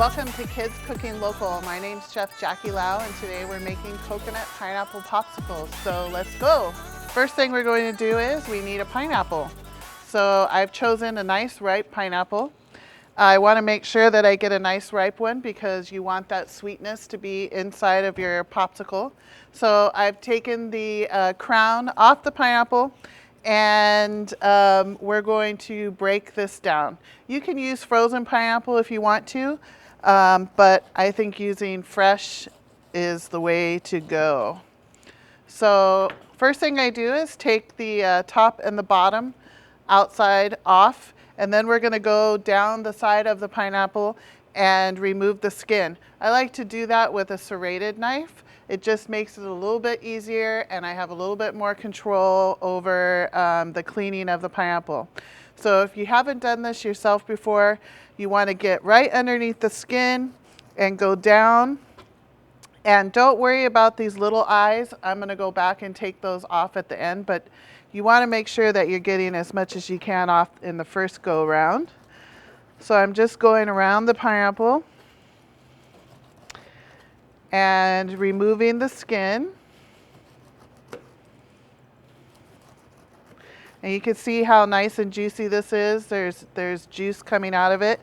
Welcome to Kids Cooking Local. My name's Chef Jackie Lau, and today we're making coconut pineapple popsicles. So let's go. First thing we're going to do is we need a pineapple. So I've chosen a nice ripe pineapple. I want to make sure that I get a nice ripe one because you want that sweetness to be inside of your popsicle. So I've taken the crown off the pineapple, and we're going to break this down. You can use frozen pineapple if you want to, but I think using fresh is the way to go. So first thing I do is take the top and the bottom outside off, and then we're going to go down the side of the pineapple and remove the skin. I like to do that with a serrated knife. It just makes it a little bit easier, and I have a little bit more control over the cleaning of the pineapple. So if you haven't done this yourself before, you want to get right underneath the skin and go down. And don't worry about these little eyes. I'm going to go back and take those off at the end, but you want to make sure that you're getting as much as you can off in the first go round. So I'm just going around the pineapple and removing the skin. And you can see how nice and juicy this is. There's juice coming out of it.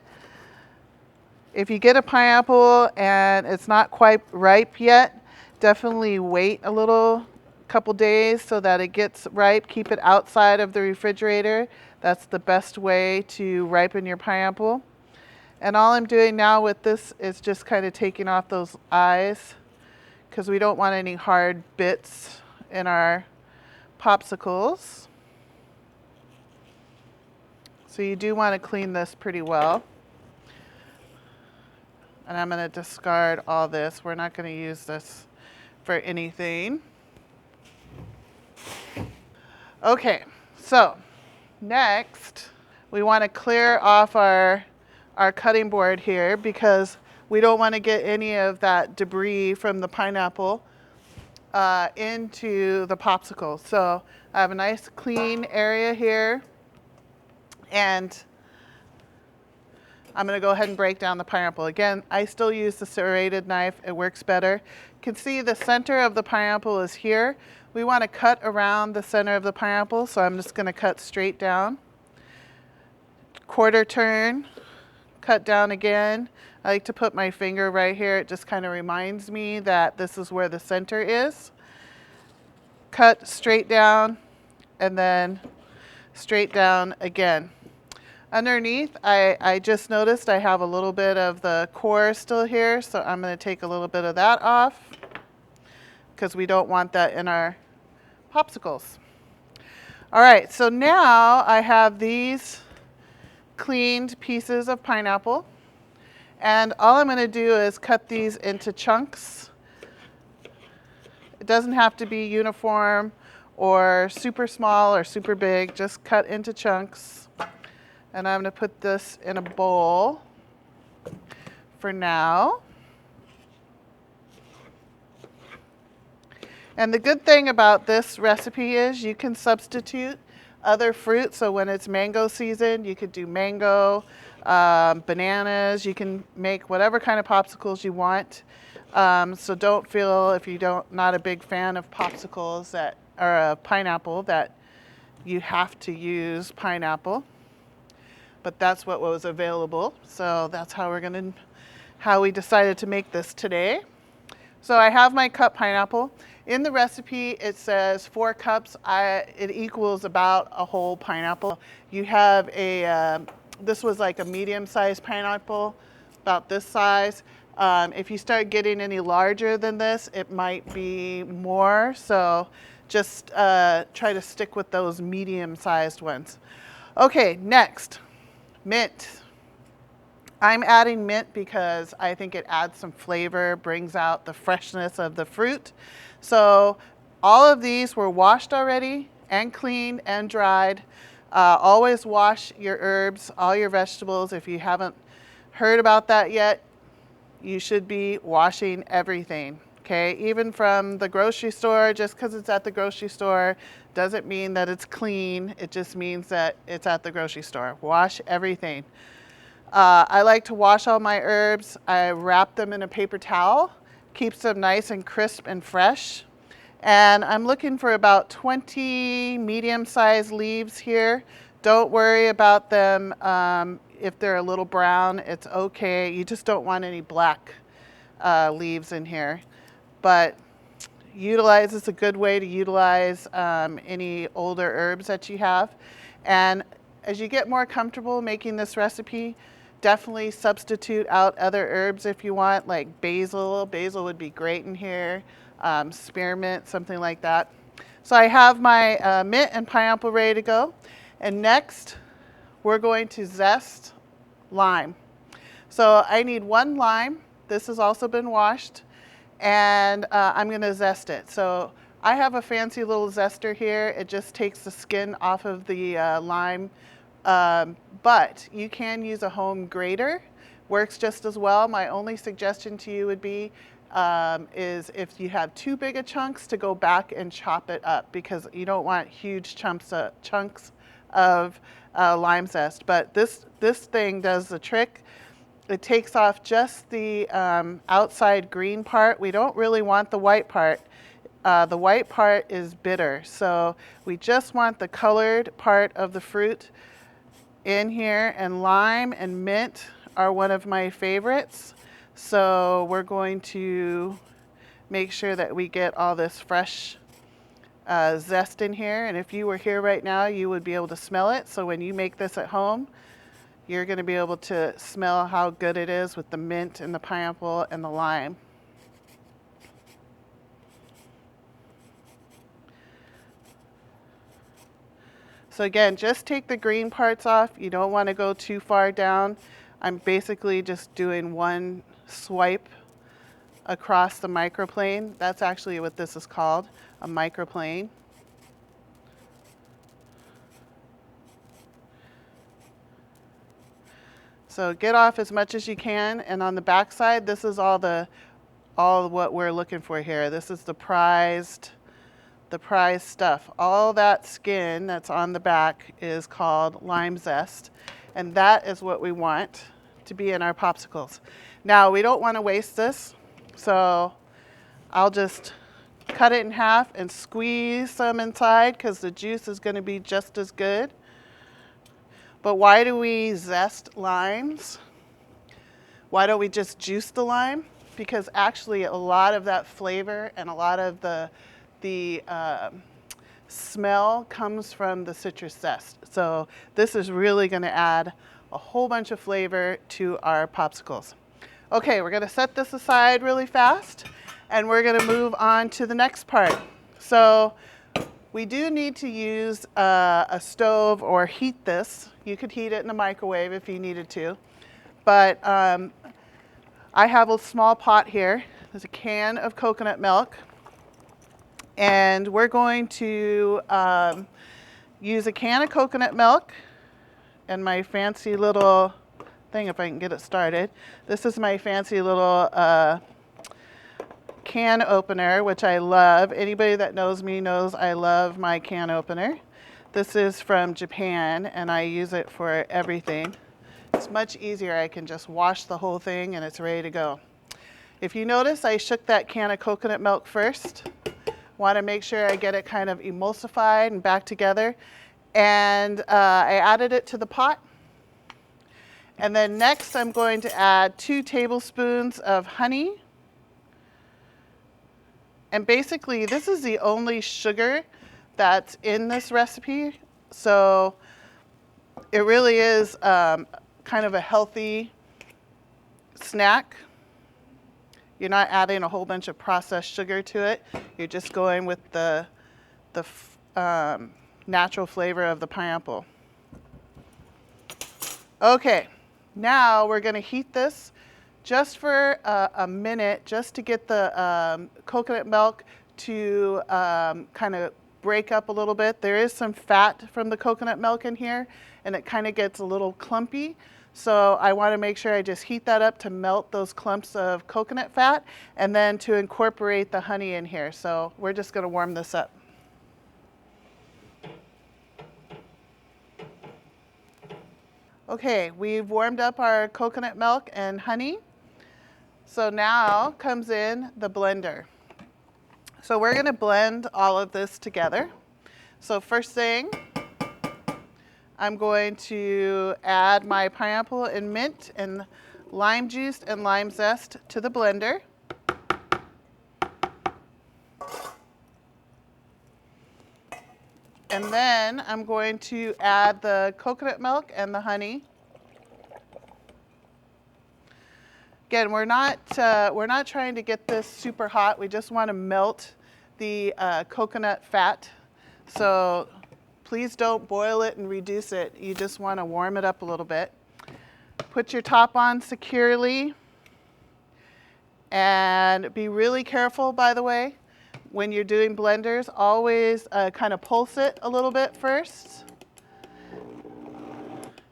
If you get a pineapple and it's not quite ripe yet, definitely wait a couple days so that it gets ripe. Keep it outside of the refrigerator. That's the best way to ripen your pineapple. And all I'm doing now with this is just kind of taking off those eyes because we don't want any hard bits in our popsicles. So you do want to clean this pretty well. And I'm going to discard all this. We're not going to use this for anything. Okay, so next we want to clear off our cutting board here because we don't want to get any of that debris from the pineapple into the popsicle. So I have a nice clean area here, and I'm going to go ahead and break down the pineapple. Again, I still use the serrated knife. It works better. You can see the center of the pineapple is here. We want to cut around the center of the pineapple, so I'm just going to cut straight down. Quarter turn, cut down again. I like to put my finger right here. It just kind of reminds me that this is where the center is. Cut straight down, and then straight down again. Underneath, I just noticed I have a little bit of the core still here, so I'm going to take a little bit of that off because we don't want that in our popsicles. All right, so now I have these cleaned pieces of pineapple, and all I'm going to do is cut these into chunks. It doesn't have to be uniform or super small or super big, just cut into chunks. And I'm going to put this in a bowl for now. And the good thing about this recipe is you can substitute other fruit. So when it's mango season, you could do mango, bananas. You can make whatever kind of popsicles you want. So don't feel, if you're not a big fan of popsicles or pineapple, that you have to use pineapple. But that's what was available, so that's how we decided to make this today. So I have my cut pineapple. In the recipe, it says 4 cups. It equals about a whole pineapple. You have this was like a medium-sized pineapple, about this size. If you start getting any larger than this, it might be more. So just try to stick with those medium-sized ones. Okay, next. Mint. I'm adding mint because I think it adds some flavor, brings out the freshness of the fruit. So all of these were washed already and cleaned and dried. Always wash your herbs, all your vegetables. If you haven't heard about that yet, you should be washing everything. Okay, even from the grocery store. Just because it's at the grocery store doesn't mean that it's clean. It just means that it's at the grocery store. Wash everything. I like to wash all my herbs. I wrap them in a paper towel, keeps them nice and crisp and fresh. And I'm looking for about 20 medium-sized leaves here. Don't worry about them if they're a little brown. It's okay. You just don't want any black leaves in here. But it's a good way to utilize any older herbs that you have. And as you get more comfortable making this recipe, definitely substitute out other herbs if you want, like basil. Basil would be great in here. Spearmint, something like that. So I have my mint and pineapple ready to go. And next, we're going to zest lime. So I need 1 lime. This has also been washed. And I'm going to zest it. So I have a fancy little zester here. It just takes the skin off of the lime. But you can use a home grater. Works just as well. My only suggestion to you would be is if you have too big of chunks to go back and chop it up, because you don't want huge chunks of lime zest. But this thing does the trick. It takes off just the outside green part. We don't really want the white part. The white part is bitter, so we just want the colored part of the fruit in here. And lime and mint are one of my favorites. So we're going to make sure that we get all this fresh zest in here. And if you were here right now, you would be able to smell it. So when you make this at home, you're going to be able to smell how good it is with the mint and the pineapple and the lime. So again, just take the green parts off. You don't want to go too far down. I'm basically just doing one swipe across the microplane. That's actually what this is called, a microplane. So get off as much as you can, and on the back side, this is all what we're looking for here. This is the prized stuff. All that skin that's on the back is called lime zest, and that is what we want to be in our popsicles. Now, we don't want to waste this, so I'll just cut it in half and squeeze some inside because the juice is going to be just as good. But why do we zest limes? Why don't we just juice the lime? Because actually a lot of that flavor and a lot of the smell comes from the citrus zest. So this is really going to add a whole bunch of flavor to our popsicles. Okay, we're going to set this aside really fast, and we're going to move on to the next part. So we do need to use a stove or heat this. You could heat it in a microwave if you needed to. But I have a small pot here. There's a can of coconut milk. And we're going to use a can of coconut milk and my fancy little thing, if I can get it started. This is my fancy little can opener, which I love. Anybody that knows me knows I love my can opener. This is from Japan, and I use it for everything. It's much easier. I can just wash the whole thing, and it's ready to go. If you notice, I shook that can of coconut milk first. Want to make sure I get it kind of emulsified and back together. And I added it to the pot. And then next, I'm going to add 2 tablespoons of honey. And basically, this is the only sugar that's in this recipe. So it really is kind of a healthy snack. You're not adding a whole bunch of processed sugar to it. You're just going with the natural flavor of the pineapple. Okay, now we're going to heat this just for a minute, just to get the coconut milk to kind of break up a little bit. There is some fat from the coconut milk in here, and it kind of gets a little clumpy. So I want to make sure I just heat that up to melt those clumps of coconut fat, and then to incorporate the honey in here. So we're just going to warm this up. Okay, we've warmed up our coconut milk and honey. So now comes in the blender. So we're gonna blend all of this together. So first thing, I'm going to add my pineapple and mint and lime juice and lime zest to the blender. And then I'm going to add the coconut milk and the honey. Again, we're not trying to get this super hot. We just want to melt the coconut fat. So please don't boil it and reduce it. You just want to warm it up a little bit. Put your top on securely. And be really careful, by the way, when you're doing blenders. Always kind of pulse it a little bit first,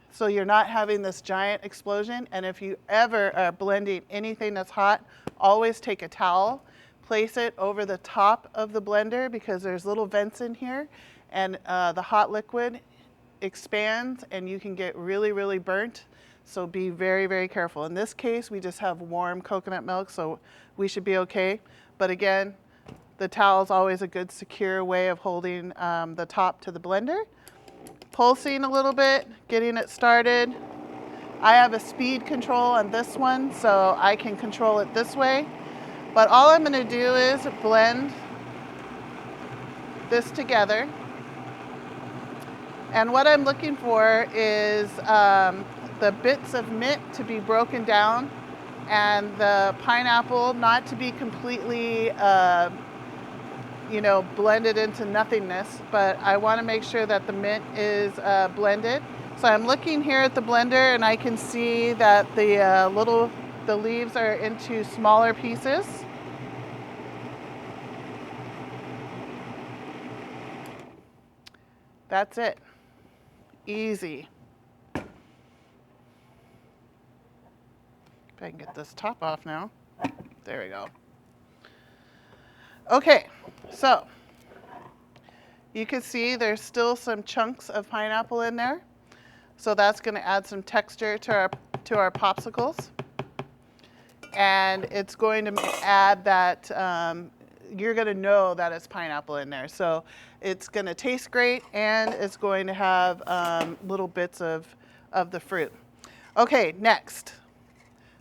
so you're not having this giant explosion. And if you ever are blending anything that's hot, always take a towel, place it over the top of the blender, because there's little vents in here, and the hot liquid expands and you can get really, really burnt. So be very, very careful. In this case, we just have warm coconut milk, so we should be okay. But again, the towel is always a good secure way of holding the top to the blender. Pulsing a little bit, getting it started. I have a speed control on this one, so I can control it this way. But all I'm gonna do is blend this together. And what I'm looking for is the bits of mint to be broken down and the pineapple not to be completely blended into nothingness, but I want to make sure that the mint is blended. So I'm looking here at the blender and I can see that the leaves are into smaller pieces. That's it. Easy. If I can get this top off now. There we go. Okay, so you can see there's still some chunks of pineapple in there. So that's going to add some texture to our popsicles. And it's going to add that, you're going to know that it's pineapple in there. So it's going to taste great, and it's going to have little bits of the fruit. Okay, next.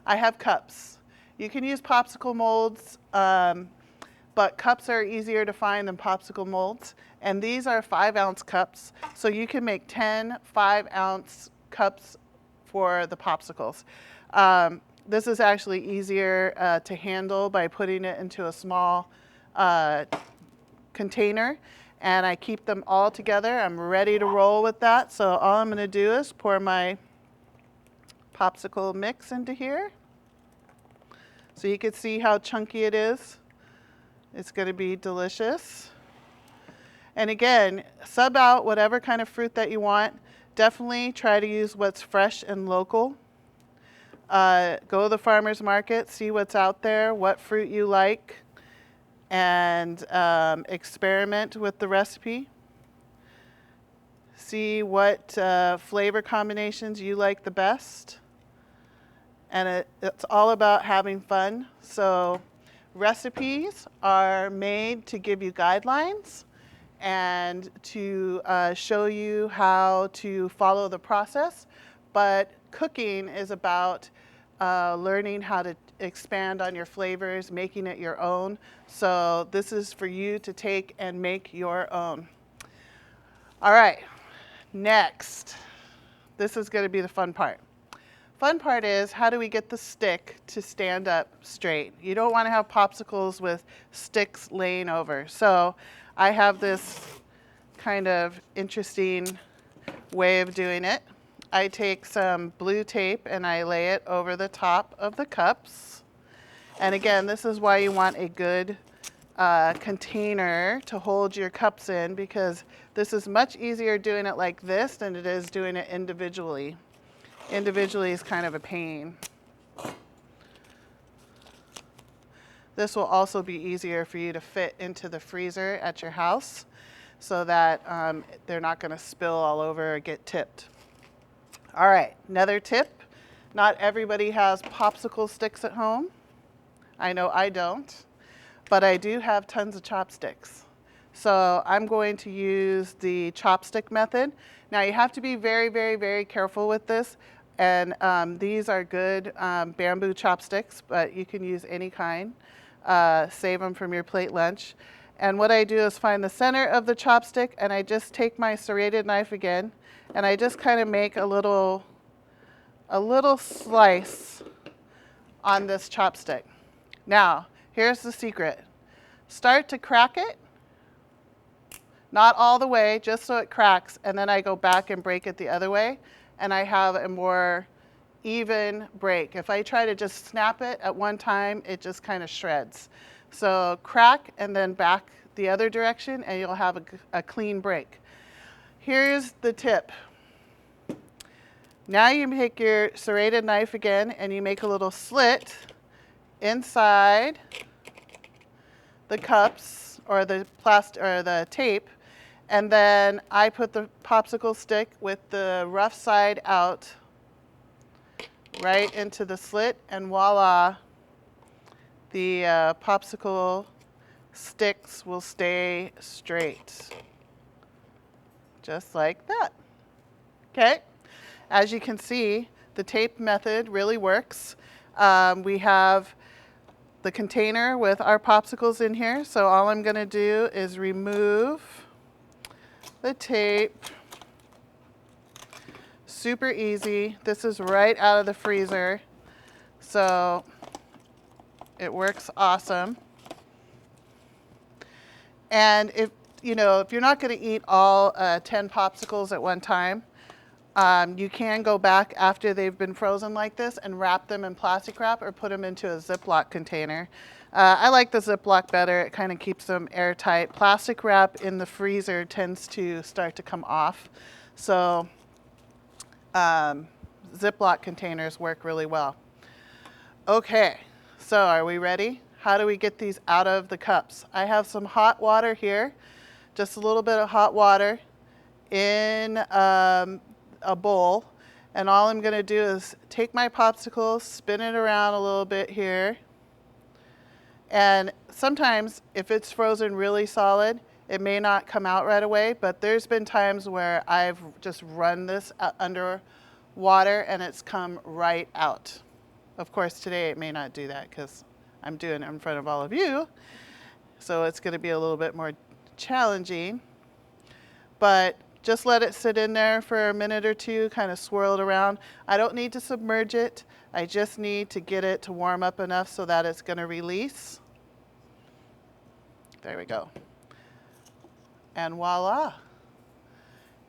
I have cups. You can use popsicle molds, but cups are easier to find than popsicle molds. And these are 5-ounce cups, so you can make 10 5-ounce cups for the popsicles. This is actually easier to handle by putting it into a small container, and I keep them all together. I'm ready to roll with that, so all I'm going to do is pour my popsicle mix into here. So you can see how chunky it is. It's going to be delicious. And again, sub out whatever kind of fruit that you want. Definitely try to use what's fresh and local. Go to the farmer's market, see what's out there, what fruit you like, and experiment with the recipe. See what flavor combinations you like the best. And it's all about having fun. So recipes are made to give you guidelines and to show you how to follow the process. But cooking is about learning how to expand on your flavors, making it your own. So this is for you to take and make your own. All right, next. This is going to be the fun part. Fun part is, how do we get the stick to stand up straight? You don't want to have popsicles with sticks laying over. So I have this kind of interesting way of doing it. I take some blue tape and I lay it over the top of the cups. And again, this is why you want a good container to hold your cups in, because this is much easier doing it like this than it is doing it individually. Individually is kind of a pain. This will also be easier for you to fit into the freezer at your house so that they're not going to spill all over or get tipped. All right, another tip. Not everybody has popsicle sticks at home. I know I don't, but I do have tons of chopsticks. So I'm going to use the chopstick method. Now you have to be very, very, very careful with this. And these are good bamboo chopsticks, but you can use any kind. Save them from your plate lunch. And what I do is find the center of the chopstick, and I just take my serrated knife again, and I just kind of make a little slice on this chopstick. Now, here's the secret. Start to crack it, not all the way, just so it cracks, and then I go back and break it the other way, and I have a more even break. If I try to just snap it at one time, it just kind of shreds. So crack and then back the other direction, and you'll have a clean break. Here's the tip. Now you take your serrated knife again, and you make a little slit inside the cups or the plastic or the tape, and then I put the popsicle stick with the rough side out right into the slit, and voila, the popsicle sticks will stay straight, just like that. Okay, as you can see, the tape method really works. We have the container with our popsicles in here, so all I'm going to do is remove the tape. Super easy. This is right out of the freezer, so it works awesome. And if you're not going to eat all 10 popsicles at one time, you can go back after they've been frozen like this and wrap them in plastic wrap or put them into a Ziploc container. I like the Ziploc better. It kind of keeps them airtight. Plastic wrap in the freezer tends to start to come off. So Ziploc containers work really well. Okay, so are we ready? How do we get these out of the cups? I have some hot water here, just a little bit of hot water in a bowl, and all I'm going to do is take my popsicle, spin it around a little bit here, and sometimes if it's frozen really solid, it may not come out right away, but there's been times where I've just run this under water and it's come right out. Of course, today it may not do that because I'm doing it in front of all of you, so it's going to be a little bit more challenging, but just let it sit in there for a minute or two, kind of swirl it around. I don't need to submerge it. I just need to get it to warm up enough so that it's going to release. There we go. And voila,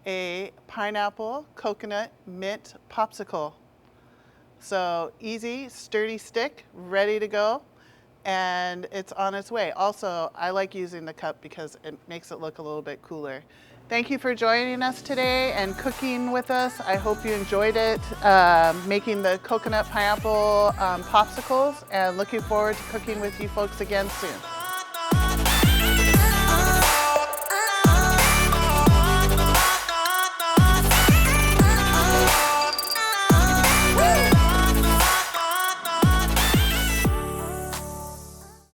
a pineapple coconut mint popsicle. So easy, sturdy stick, ready to go, and it's on its way. Also, I like using the cup because it makes it look a little bit cooler. Thank you for joining us today and cooking with us. I hope you enjoyed it, making the coconut pineapple popsicles, and looking forward to cooking with you folks again soon.